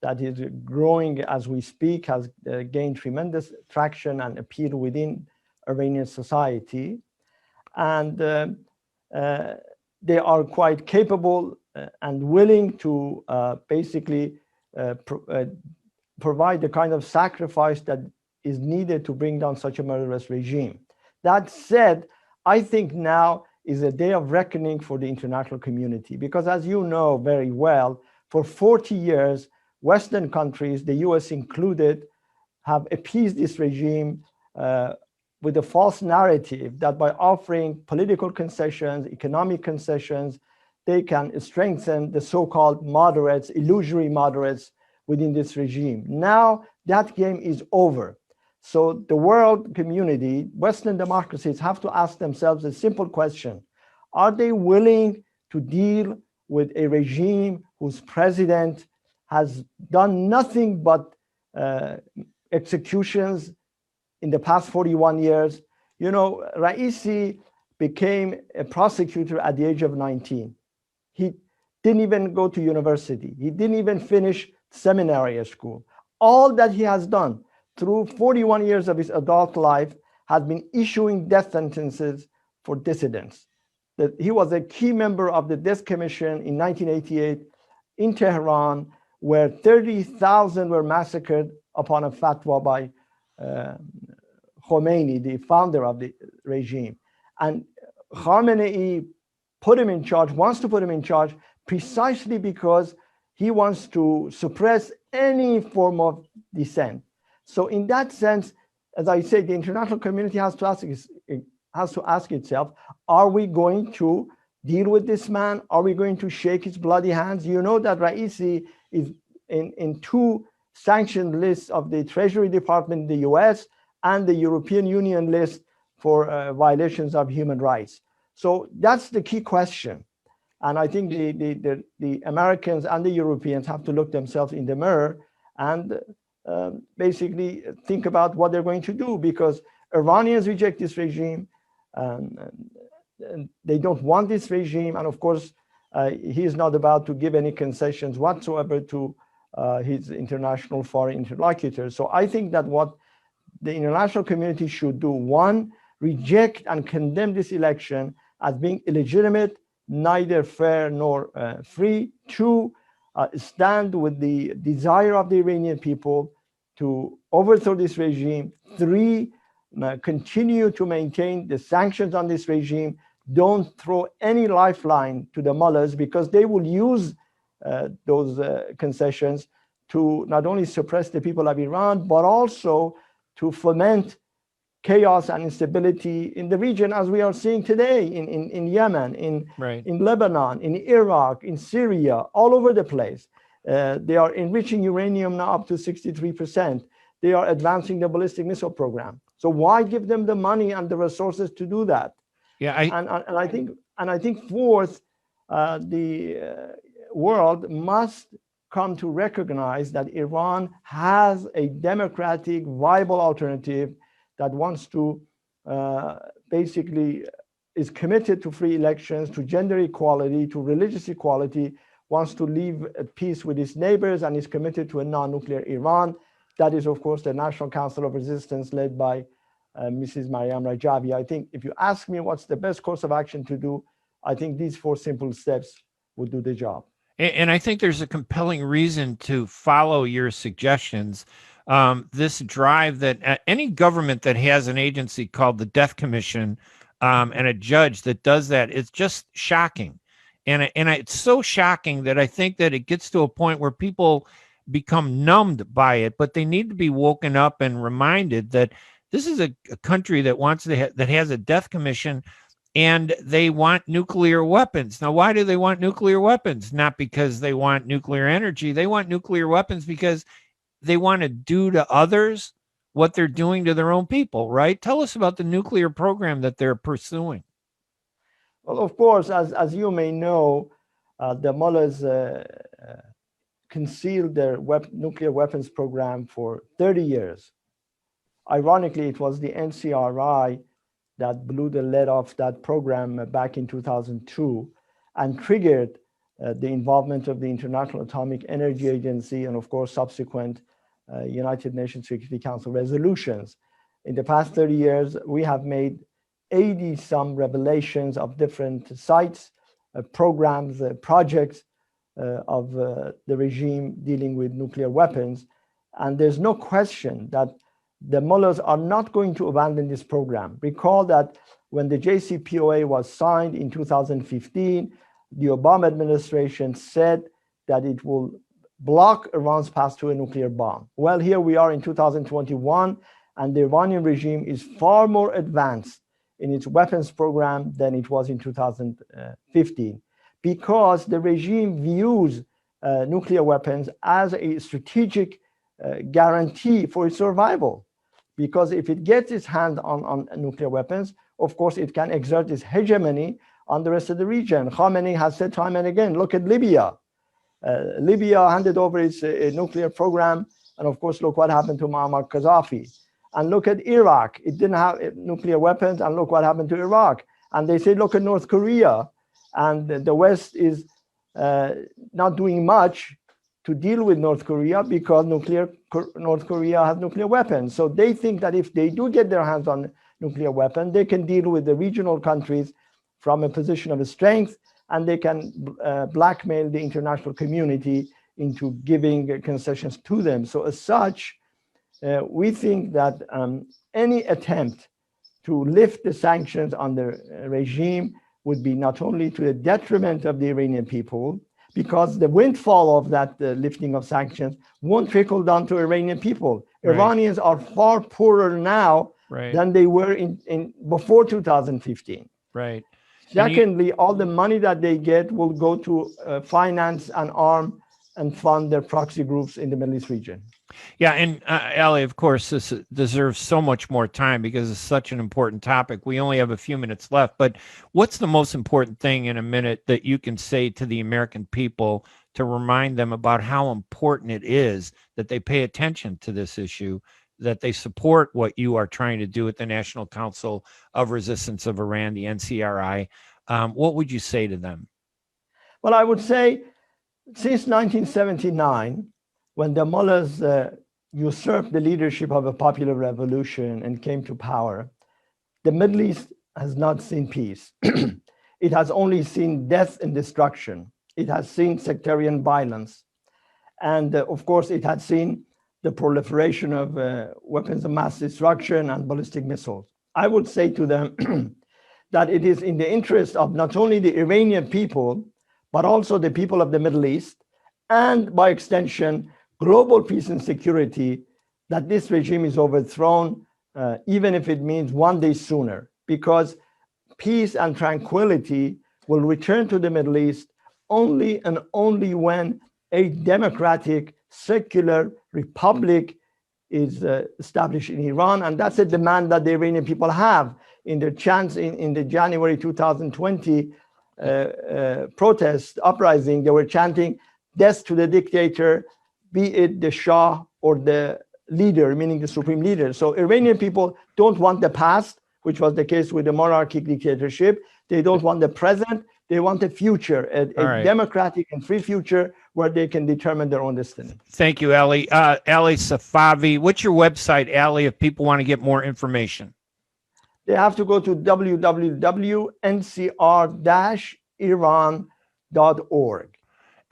that is growing as we speak, has gained tremendous traction and appeal within Iranian society. And they are quite capable and willing to basically provide the kind of sacrifice that is needed to bring down such a murderous regime. That said, I think now is a day of reckoning for the international community, because as you know very well, for 40 years, Western countries, the US included, have appeased this regime with a false narrative that by offering political concessions, economic concessions, they can strengthen the so-called moderates, illusory moderates within this regime. Now that game is over. So the world community, Western democracies, have to ask themselves a simple question. Are they willing to deal with a regime whose president has done nothing but executions in the past 41 years? Raisi became a prosecutor at the age of 19. He didn't even go to university. He didn't even finish seminary school. All that he has done through 41 years of his adult life has been issuing death sentences for dissidents. That he was a key member of the Death Commission in 1988 in Tehran, where 30,000 were massacred upon a fatwa by Khomeini, the founder of the regime. And Khamenei put him in charge, wants to put him in charge, precisely because he wants to suppress any form of dissent. So in that sense, as I say, the international community has to ask itself, are we going to deal with this man? Are we going to shake his bloody hands? You know that Raisi is in two sanctioned lists of the Treasury Department in the US and the European Union list for violations of human rights. So that's the key question. And I think the Americans and the Europeans have to look themselves in the mirror and basically think about what they're going to do, because Iranians reject this regime. And they don't want this regime. And of course, he is not about to give any concessions whatsoever to his international foreign interlocutors. So I think that what the international community should do, one, reject and condemn this election as being illegitimate, neither fair nor free. Two, stand with the desire of the Iranian people to overthrow this regime. Three, continue to maintain the sanctions on this regime. Don't throw any lifeline to the mullahs, because they will use those concessions to not only suppress the people of Iran, but also to foment chaos and instability in the region, as we are seeing today in Yemen, in Lebanon, in Iraq, in Syria, all over the place. They are enriching uranium now up to 63%. They are advancing the ballistic missile program. So why give them the money and the resources to do that? Yeah, I think fourth, the world must come to recognize that Iran has a democratic, viable alternative that wants to basically is committed to free elections, to gender equality, to religious equality, wants to live at peace with its neighbors, and is committed to a non-nuclear Iran. That is, of course, the National Council of Resistance led by Mrs. Maryam Rajavi. I think if you ask me what's the best course of action to do, I think these four simple steps would do the job. And I think there's a compelling reason to follow your suggestions. This drive that any government that has an agency called the Death Commission and a judge that does that, it's just shocking. And it's so shocking that I think that it gets to a point where people become numbed by it, but they need to be woken up and reminded that this is a country that wants to that has a death commission, and they want nuclear weapons. Now, why do they want nuclear weapons? Not because they want nuclear energy. They want nuclear weapons because they want to do to others what they're doing to their own people, right? Tell us about the nuclear program that they're pursuing. Well, of course, as you may know, the mullahs concealed their nuclear weapons program for 30 years. Ironically, it was the NCRI that blew the lid off that program back in 2002 and triggered the involvement of the International Atomic Energy Agency and, of course, subsequent United Nations Security Council resolutions. In the past 30 years, we have made 80-some revelations of different sites, programs, projects of the regime dealing with nuclear weapons. And there's no question that the mullahs are not going to abandon this program. Recall that when the JCPOA was signed in 2015, the Obama administration said that it will block Iran's path to a nuclear bomb. Well, here we are in 2021, and the Iranian regime is far more advanced in its weapons program than it was in 2015, because the regime views nuclear weapons as a strategic guarantee for its survival. Because if it gets its hand on nuclear weapons, of course, it can exert its hegemony on the rest of the region. Khamenei has said time and again, look at Libya. Libya handed over its nuclear program, and of course, look what happened to Muammar Gaddafi. And look at Iraq. It didn't have nuclear weapons, and look what happened to Iraq. And they say, look at North Korea. And the West is not doing much to deal with North Korea because North Korea has nuclear weapons. So they think that if they do get their hands on nuclear weapons, they can deal with the regional countries from a position of strength, and they can blackmail the international community into giving concessions to them. So as such, we think that any attempt to lift the sanctions on the regime would be not only to the detriment of the Iranian people, because the windfall of that lifting of sanctions won't trickle down to Iranian people. Right. Iranians are far poorer now than they were in before 2015. Right. Secondly, all the money that they get will go to finance and arm and fund their proxy groups in the Middle East region. Yeah, and Ali, of course, this deserves so much more time because it's such an important topic. We only have a few minutes left, but what's the most important thing in a minute that you can say to the American people to remind them about how important it is that they pay attention to this issue, that they support what you are trying to do at the National Council of Resistance of Iran, the NCRI? What would you say to them? Well, I would say since 1979, when the mullahs usurped the leadership of a popular revolution and came to power, the Middle East has not seen peace. It has only seen death and destruction. It has seen sectarian violence. And of course, it had seen the proliferation of weapons of mass destruction and ballistic missiles. I would say to them that it is in the interest of not only the Iranian people, but also the people of the Middle East, and by extension, global peace and security, that this regime is overthrown, even if it means one day sooner, because peace and tranquility will return to the Middle East only and only when a democratic, secular republic is established in Iran. And that's a demand that the Iranian people have. In their chants in the January 2020 protest uprising, they were chanting, death to the dictator, be it the Shah or the leader, meaning the supreme leader. So Iranian people don't want the past, which was the case with the monarchic dictatorship. They don't want the present. They want a future, a democratic and free future where they can determine their own destiny. Thank you, Ali. Ali Safavi, what's your website, Ali, if people want to get more information? They have to go to www.ncr-iran.org.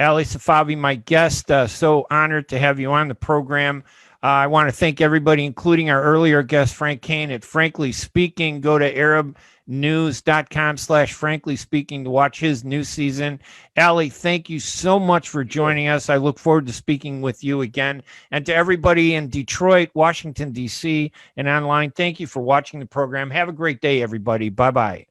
Ali Safavi, my guest. So honored to have you on the program. I want to thank everybody, including our earlier guest, Frank Kane at Frankly Speaking. Go to arabnews.com/Frankly Speaking to watch his new season. Ali, thank you so much for joining us. I look forward to speaking with you again. And to everybody in Detroit, Washington, D.C., and online, thank you for watching the program. Have a great day, everybody. Bye-bye.